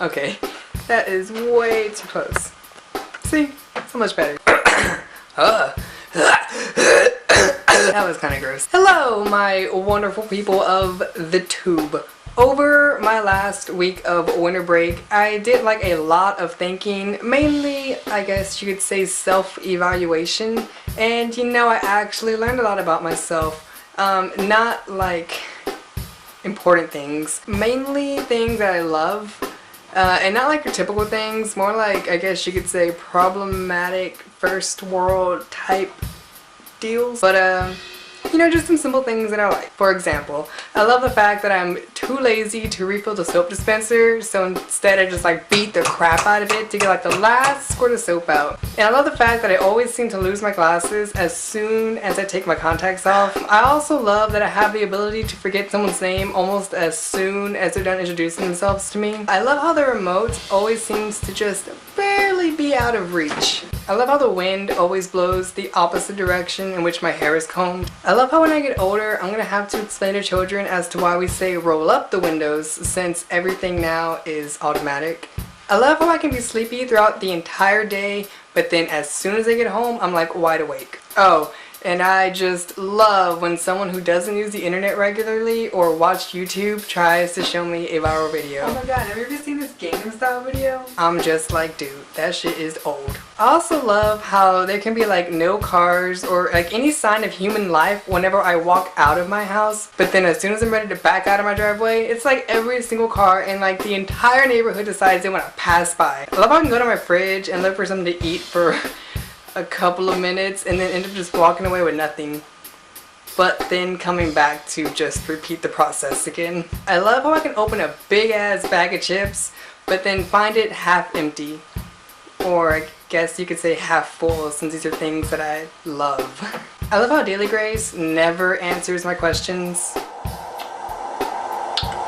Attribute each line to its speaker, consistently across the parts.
Speaker 1: Okay, that is way too close. See? So much better. That was kind of gross. Hello, my wonderful people of the tube. Over my last week of winter break, I did like a lot of thinking, mainly, I guess you could say, self-evaluation, and you know, I actually learned a lot about myself. Not like important things, mainly things that I love, and not like your typical things, more like, I guess you could say, problematic first world type deals, but you know, just some simple things that I like. For example, I love the fact that I'm too lazy to refill the soap dispenser, so instead I just like beat the crap out of it to get like the last squirt of soap out. And I love the fact that I always seem to lose my glasses as soon as I take my contacts off. I also love that I have the ability to forget someone's name almost as soon as they're done introducing themselves to me. I love how the remote always seems to just barely be out of reach. I love how the wind always blows the opposite direction in which my hair is combed. I love how when I get older, I'm gonna have to explain to children as to why we say roll up the windows since everything now is automatic. I love how I can be sleepy throughout the entire day, but then as soon as I get home, I'm like wide awake. Oh, and I just love when someone who doesn't use the internet regularly or watch YouTube tries to show me a viral video. Oh my god, have you ever seen this Gangnam Style video? I'm just like, dude, that shit is old. I also love how there can be like no cars or like any sign of human life whenever I walk out of my house, but then as soon as I'm ready to back out of my driveway, it's like every single car in like the entire neighborhood decides they want to pass by. I love how I can go to my fridge and look for something to eat for a couple of minutes and then end up just walking away with nothing, but then coming back to just repeat the process again. I love how I can open a big ass bag of chips but then find it half empty, or I guess you could say half full, since these are things that I love. I love how Daily Grace never answers my questions.
Speaker 2: We're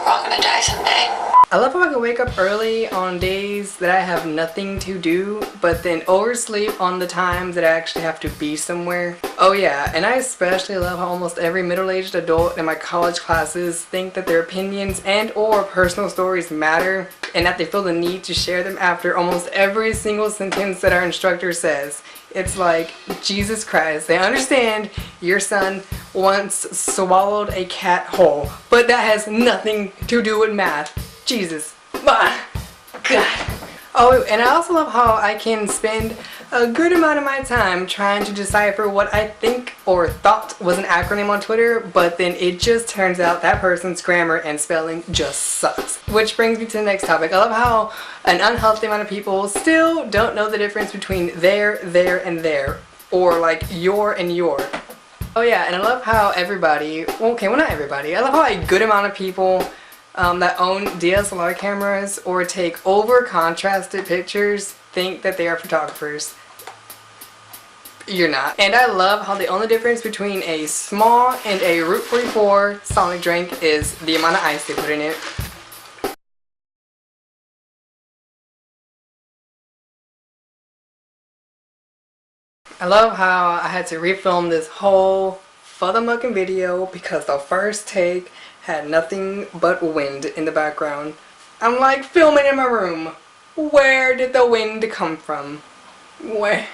Speaker 2: all gonna die someday.
Speaker 1: I love how I can wake up early on days that I have nothing to do, but then oversleep on the times that I actually have to be somewhere. Oh yeah, and I especially love how almost every middle-aged adult in my college classes think that their opinions and or personal stories matter, and that they feel the need to share them after almost every single sentence that our instructor says. It's like, Jesus Christ, they understand your son once swallowed a cat whole, but that has nothing to do with math. Jesus. God. Oh, and I also love how I can spend a good amount of my time trying to decipher what I think or thought was an acronym on Twitter, but then it just turns out that person's grammar and spelling just sucks. Which brings me to the next topic. I love how an unhealthy amount of people still don't know the difference between there, and there, or like your and your. Oh yeah, and I love how everybody, okay, well not everybody, I love how a good amount of people that own DSLR cameras or take over contrasted pictures think that they are photographers. You're not. And I love how the only difference between a small and a Route 44 Sonic drink is the amount of ice they put in it. I love how I had to refilm this whole fudda-mucking video because the first take had nothing but wind in the background. I'm like filming in my room. Where did the wind come from? Where?